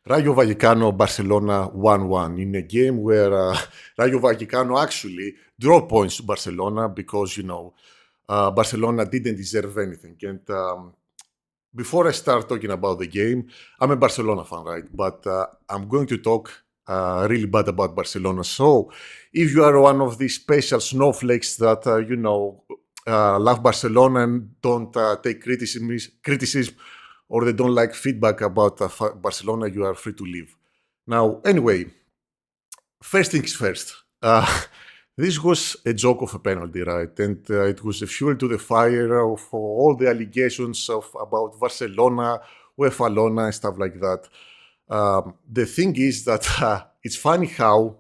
Rayo Vallecano Barcelona 1-1 in a game where Rayo Vallecano actually draw points to Barcelona because, Barcelona didn't deserve anything. And before I start talking about the game, I'm a Barcelona fan, right? But I'm going to talk really bad about Barcelona. So if you are one of these special snowflakes that, love Barcelona and don't take criticism or they don't like feedback about Barcelona, you are free to leave. Now, anyway, first things first. This was a joke of a penalty, right? And it was a fuel to the fire of all the allegations about Barcelona, UEFA Lona, and stuff like that. The thing is that it's funny how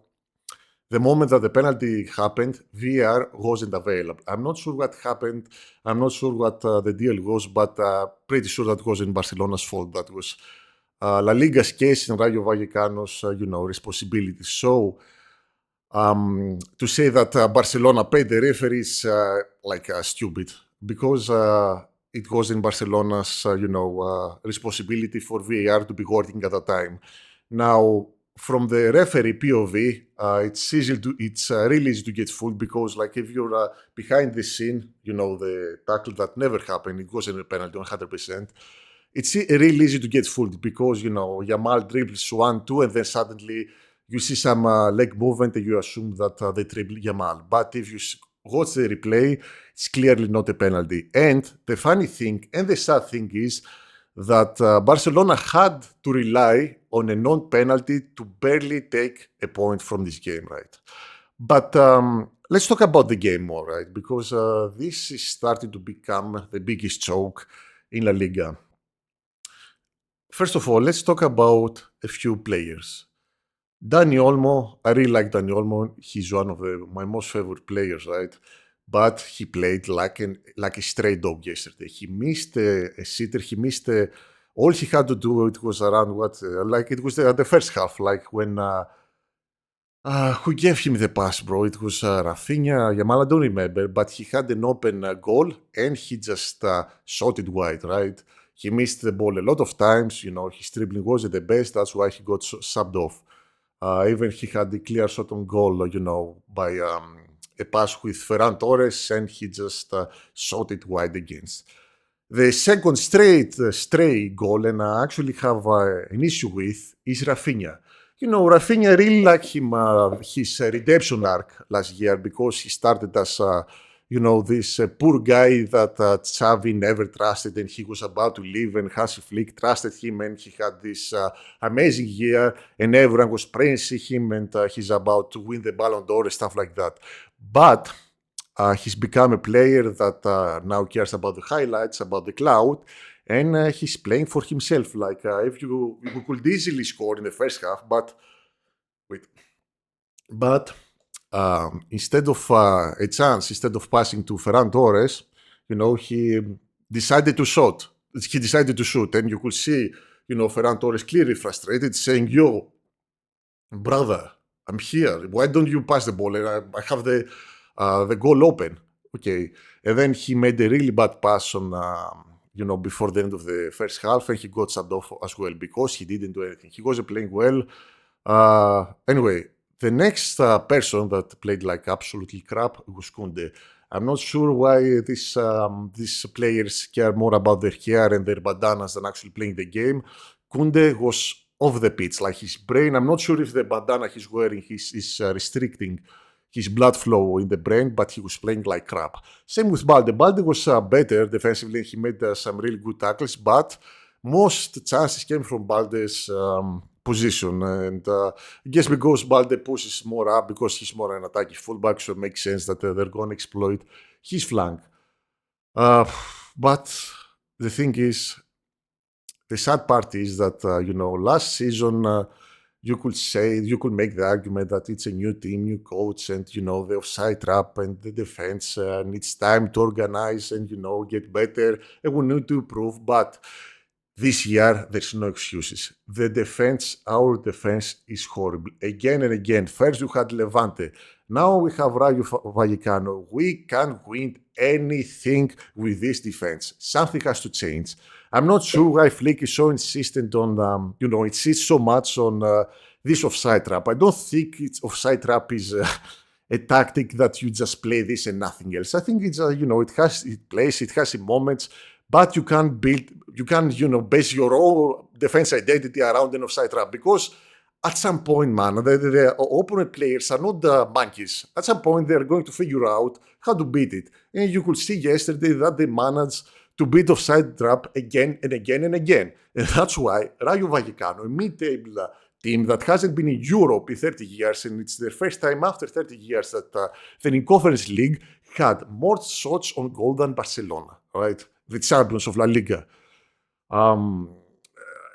the moment that the penalty happened, VR wasn't available. I'm not sure what happened. I'm not sure what the deal was, but pretty sure that wasn't Barcelona's fault. That was La Liga's case and Rayo Vallecano's, responsibility. So to say that Barcelona paid the referee is stupid because it was in Barcelona's, responsibility for VAR to be working at the time. Now, from the referee POV, it's really easy to get fooled because, like, if you're behind the scene, the tackle that never happened, it wasn't a penalty 100%. It's really easy to get fooled because, Yamal dribbles 1-2 and then suddenly you see some leg movement and you assume that they dribble Yamal. But if you watch the replay, it's clearly not a penalty. And the funny thing and the sad thing is that Barcelona had to rely on a non-penalty to barely take a point from this game, right? But let's talk about the game more, right? Because this is starting to become the biggest joke in La Liga. First of all, let's talk about a few players. Dani Olmo, I really like Dani Olmo. He's one of my most favorite players, right? But he played like a stray dog yesterday. He missed a sitter. He missed all he had to do. It was around it was the first half, like when who gave him the pass, bro? It was Rafinha, Yamal. I don't remember, but he had an open goal and he just shot it wide, right? He missed the ball a lot of times. His dribbling wasn't the best. That's why he got subbed off. Even he had the clear shot on goal, by a pass with Ferran Torres, and he just shot it wide against. The second stray goal, and I actually have an issue with, is Rafinha. Rafinha really like him, his redemption arc last year because he started as this poor guy that Xavi never trusted and he was about to leave and Hansi Flick trusted him and he had this amazing year and everyone was praising him and he's about to win the Ballon d'Or and stuff like that. But he's become a player that now cares about the highlights, about the cloud, and he's playing for himself. Like if you could easily score in the first half, but instead of a chance, instead of passing to Ferran Torres, he decided to shoot. He decided to shoot, and you could see, Ferran Torres clearly frustrated, saying, "Yo, brother, I'm here. Why don't you pass the ball? And I have the goal open." Okay, and then he made a really bad pass on, before the end of the first half, and he got subbed off as well because he didn't do anything. He wasn't playing well. Anyway, the next person that played like absolutely crap was Kunde. I'm not sure why these players care more about their hair and their bandanas than actually playing the game. Kunde was off the pitch, like his brain. I'm not sure if the bandana he's wearing is restricting his blood flow in the brain, but he was playing like crap. Same with Balde. Balde was better defensively. He made some really good tackles, but most chances came from Balde's position. And I guess because Balde pushes more up, because he's more an attacking fullback, so it makes sense that they're going to exploit his flank. But the thing is, the sad part is that, last season, you could make the argument that it's a new team, new coach, and, the offside trap and the defense, and it's time to organize and, get better, and we need to improve. But this year, there's no excuses. Our defense is horrible. Again and again. First, you had Levante. Now we have Rayo Vallecano. We can't win anything with this defense. Something has to change. I'm not sure why Flick is so insistent on, insists so much on this offside trap. I don't think it's offside trap is a tactic that you just play this and nothing else. I think it's, it has its place, it has its moments, but you can't base your whole defense identity around an offside trap because at some point, man, the opponent players are not the monkeys. At some point, they're going to figure out how to beat it. And you could see yesterday that they managed to beat offside trap again and again and again. And that's why Rayo Vallecano, a mid-table team that hasn't been in Europe in 30 years, and it's their first time after 30 years that they're in Conference League, had more shots on goal than Barcelona, right? The champions of La Liga.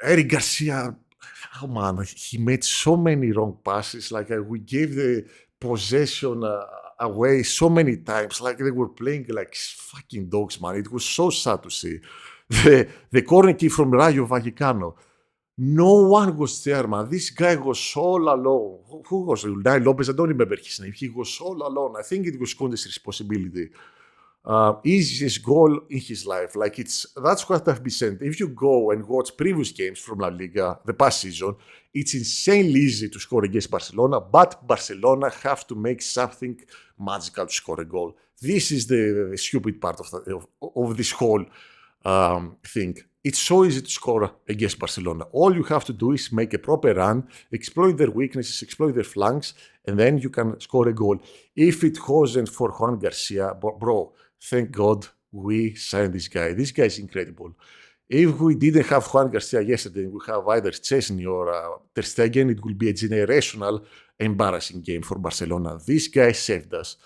Eric Garcia, oh man, he made so many wrong passes. Like we gave the possession away so many times. Like they were playing like fucking dogs, man. It was so sad to see. The corner kick from Rayo Vallecano. No one was there, man. This guy was all alone. Who was it? Unai Lopez? I don't remember his name. He was all alone. I think it was Conte's responsibility. Easiest goal in his life. That's what I've been saying. If you go and watch previous games from La Liga, the past season, it's insanely easy to score against Barcelona, but Barcelona have to make something magical to score a goal. This is the stupid part of this whole thing. It's so easy to score against Barcelona. All you have to do is make a proper run, exploit their weaknesses, exploit their flanks, and then you can score a goal. If it wasn't for Juan Garcia, bro, thank God we signed this guy. This guy is incredible. If we didn't have Juan Garcia yesterday, we have either Chesney or Ter Stegen, it will be a generational, embarrassing game for Barcelona. This guy saved us.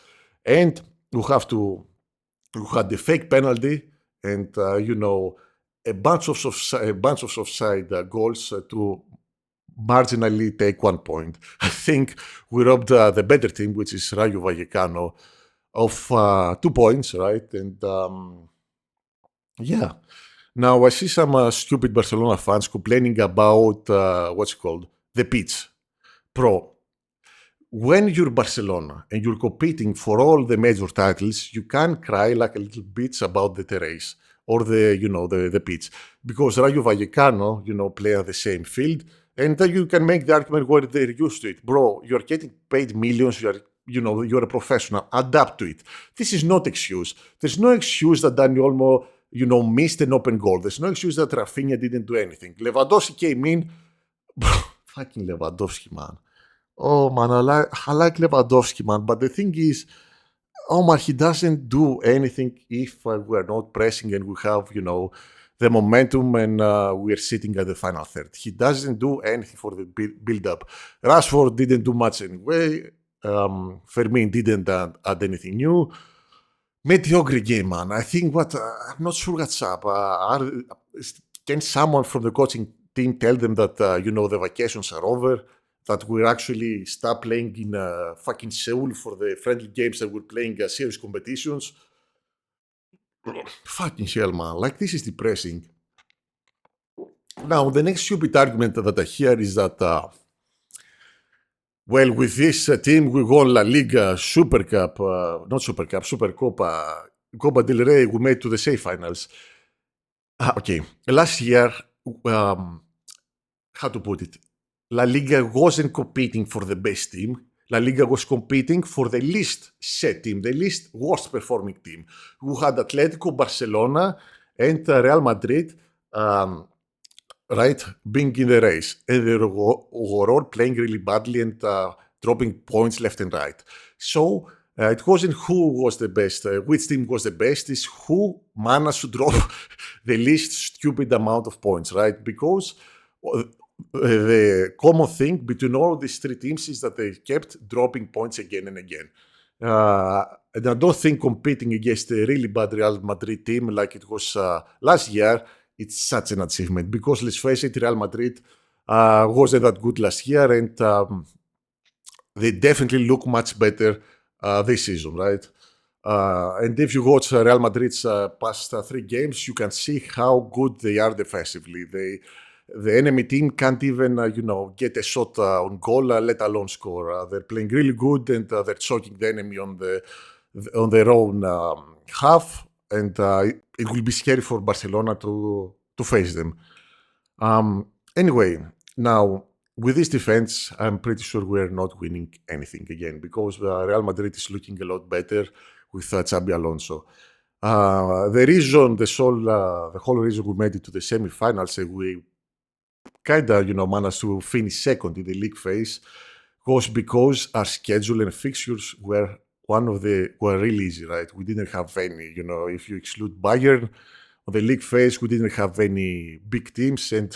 And we had the fake penalty and, a bunch of offside goals to marginally take 1 point. I think we robbed the better team, which is Rayo Vallecano, of 2 points, right? And yeah. Now I see some stupid Barcelona fans complaining about the pitch. Pro, when you're Barcelona and you're competing for all the major titles, you can cry like a little bitch about the terrace or the pitch, because Rayo Vallecano, play on the same field, and you can make the argument where they're used to it. Bro, you're getting paid millions. You're a professional. Adapt to it. This is not excuse. There's no excuse that Dani Olmo, missed an open goal. There's no excuse that Rafinha didn't do anything. Lewandowski came in. Fucking Lewandowski, man. Oh man, I like Lewandowski, man. But the thing is, Omar, he doesn't do anything if we're not pressing and we have, the momentum and we're sitting at the final third. He doesn't do anything for the build-up. Rashford didn't do much anyway. Fermin didn't add anything new. Mediocre game, man. I think I'm not sure what's up. Can someone from the coaching team tell them that, the vacations are over? That we're actually stop playing in fucking Seoul for the friendly games that we're playing serious competitions. Fucking hell, man. Like, this is depressing. Now, the next stupid argument that I hear is that, with this team, we won La Liga, Super Cup, not Super Cup, Super Copa, Copa del Rey, we made to the semi-finals. Okay, last year, how to put it? La Liga wasn't competing for the best team. La Liga was competing for the least set team, the least worst performing team. We had Atletico, Barcelona, and Real Madrid, right, being in the race. And they were all playing really badly and dropping points left and right. So it wasn't who was the best, which team was the best, it's who managed to drop the least stupid amount of points, right? Because the common thing between all these three teams is that they kept dropping points again and again. And I don't think competing against a really bad Real Madrid team like it was last year, it's such an achievement. Because let's face it, Real Madrid wasn't that good last year, and they definitely look much better this season, right? And if you watch Real Madrid's past 3 games, you can see how good they are defensively. The enemy team can't even, get a shot on goal, let alone score. They're playing really good, and they're choking the enemy on their own half. And it will be scary for Barcelona to to face them. Anyway, now with this defense, I'm pretty sure we're not winning anything again because Real Madrid is looking a lot better with Xabi Alonso. The whole reason we made it to the semi-finals, we kind of, managed to finish second in the league phase was because our schedule and fixtures were really easy, right? We didn't have any, if you exclude Bayern, on the league phase, we didn't have any big teams. And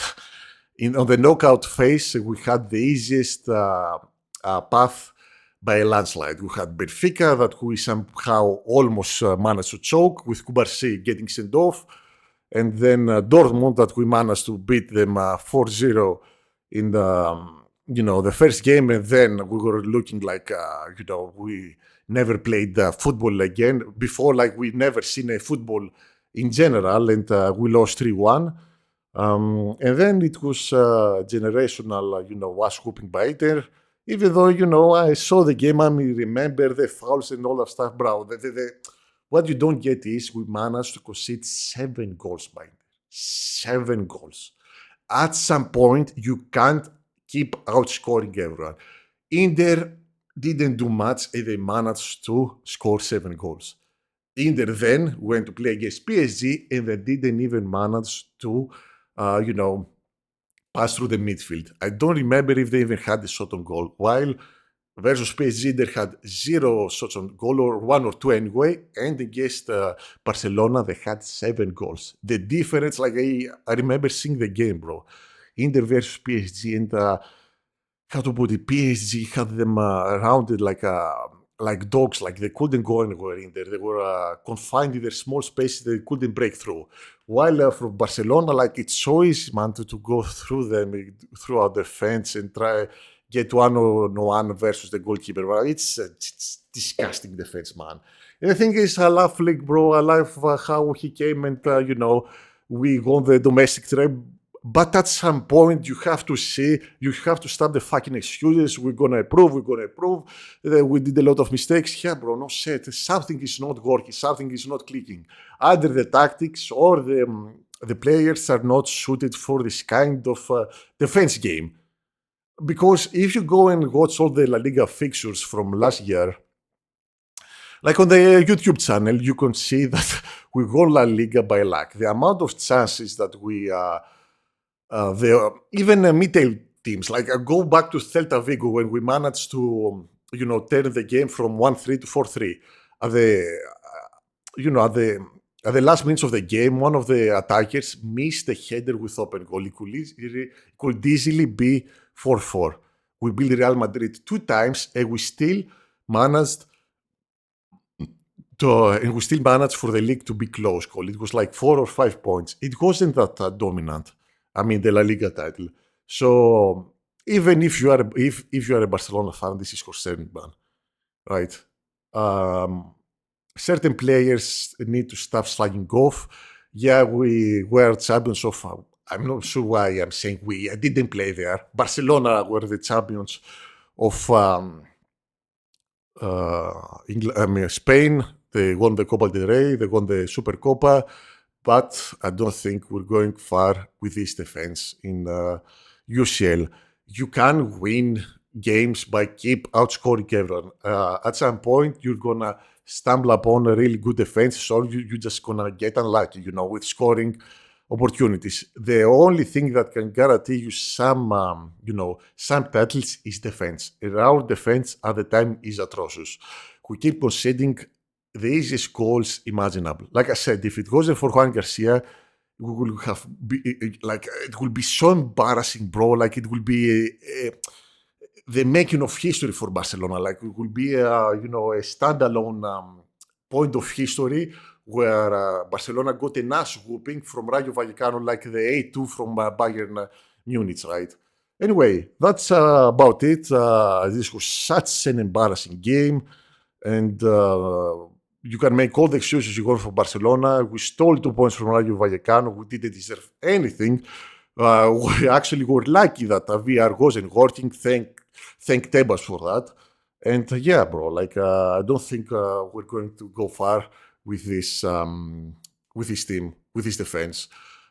on the knockout phase, we had the easiest path by a landslide. We had Benfica that we somehow almost managed to choke with Kubarsi getting sent off. And then Dortmund that we managed to beat them 4-0 in the first game. And then we were looking like, we never played football again. Before, like we never seen a football in general. And we lost 3-1. And then it was generational, us whooping by Inter. Even though, I saw the game, I remember the fouls and all that stuff, bro. What you don't get is we managed to concede 7 goals by Inter. 7 goals. At some point, you can't keep outscoring everyone. Inter didn't do much and they managed to score 7 goals. Inter then went to play against PSG and they didn't even manage to, pass through the midfield. I don't remember if they even had a shot on goal. While versus PSG, they had 0 shots on goal or 1 or 2 anyway. And against Barcelona, they had 7 goals. The difference, like I remember seeing the game, bro. Inter versus PSG and how to put it, PSG had them rounded like dogs, like they couldn't go anywhere in there. They were confined in their small space, they couldn't break through. While from Barcelona, like it's so easy, man, to go through them, throughout the fence and try get 1-on-1 versus the goalkeeper. Well, it's disgusting defense, man. And the thing is, I love Flick, bro. I love how he came and, we won the domestic trade. But at some point, you have to stop the fucking excuses. We're going to improve. We did a lot of mistakes. Yeah, bro, no shit. Something is not working. Something is not clicking. Either the tactics or the players are not suited for this kind of defense game. Because if you go and watch all the La Liga fixtures from last year, like on the YouTube channel, you can see that we won La Liga by luck. The amount of chances that we... even mid-table teams, like go back to Celta Vigo when we managed to, turn the game from 1-3 to 4-3. At the last minutes of the game, one of the attackers missed a header with open goal. It could easily be 4-4. We beat Real Madrid 2 times, and we still managed for the league to be close call. It was like 4 or 5 points. It wasn't that dominant. I mean, the La Liga title. So even if you are a Barcelona fan, this is concerning, man. Right? Certain players need to stop slugging off. Yeah, we were champions of. I'm not sure why I'm saying we. I didn't play there. Barcelona were the champions of Spain. They won the Copa del Rey. They won the Supercopa. But I don't think we're going far with this defense in UCL. You can win games by keep outscoring everyone. At some point, you're going to stumble upon a really good defense, so you're just going to get unlucky, with scoring opportunities. The only thing that can guarantee you some titles is defense. And our defense at the time is atrocious. We keep conceding the easiest goals imaginable. Like I said, if it wasn't for Juan Garcia, we would have it will be so embarrassing, bro. Like it will be the making of history for Barcelona. Like it will be a standalone point of history where Barcelona got an ass whooping from Rayo Vallecano, like the 8-2 from Bayern Munich, right? Anyway, that's about it. This was such an embarrassing game, and you can make all the excuses you want for Barcelona. We stole 2 points from Rayo Vallecano. We didn't deserve anything. We actually were lucky that VR wasn't working. Thank Tebas for that. And yeah, bro, I don't think we're going to go far with this team, with this defense.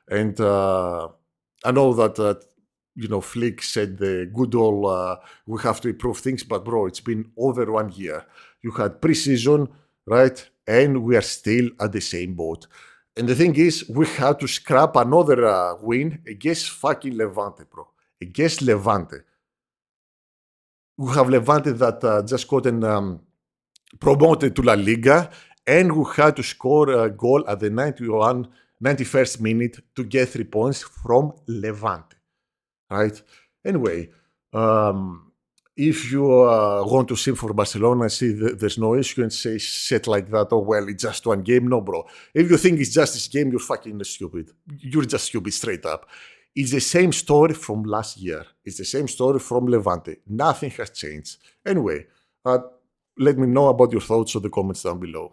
And I know that Flick said the good old we have to improve things, but bro, it's been over 1 year. You had preseason, right? And we are still at the same boat. And the thing is, we have to scrap another win against fucking Levante, bro. Against Levante. We have Levante that just gotten promoted to La Liga, and we had to score a goal at the 91st minute to get 3 points from Levante, right? Anyway, if you want to sim for Barcelona, see there's no issue and say shit like that, oh well, it's just one game. No, bro. If you think it's just this game, you're fucking stupid. You're just stupid straight up. It's the same story from last year. It's the same story from Levante. Nothing has changed. Anyway, let me know about your thoughts in the comments down below.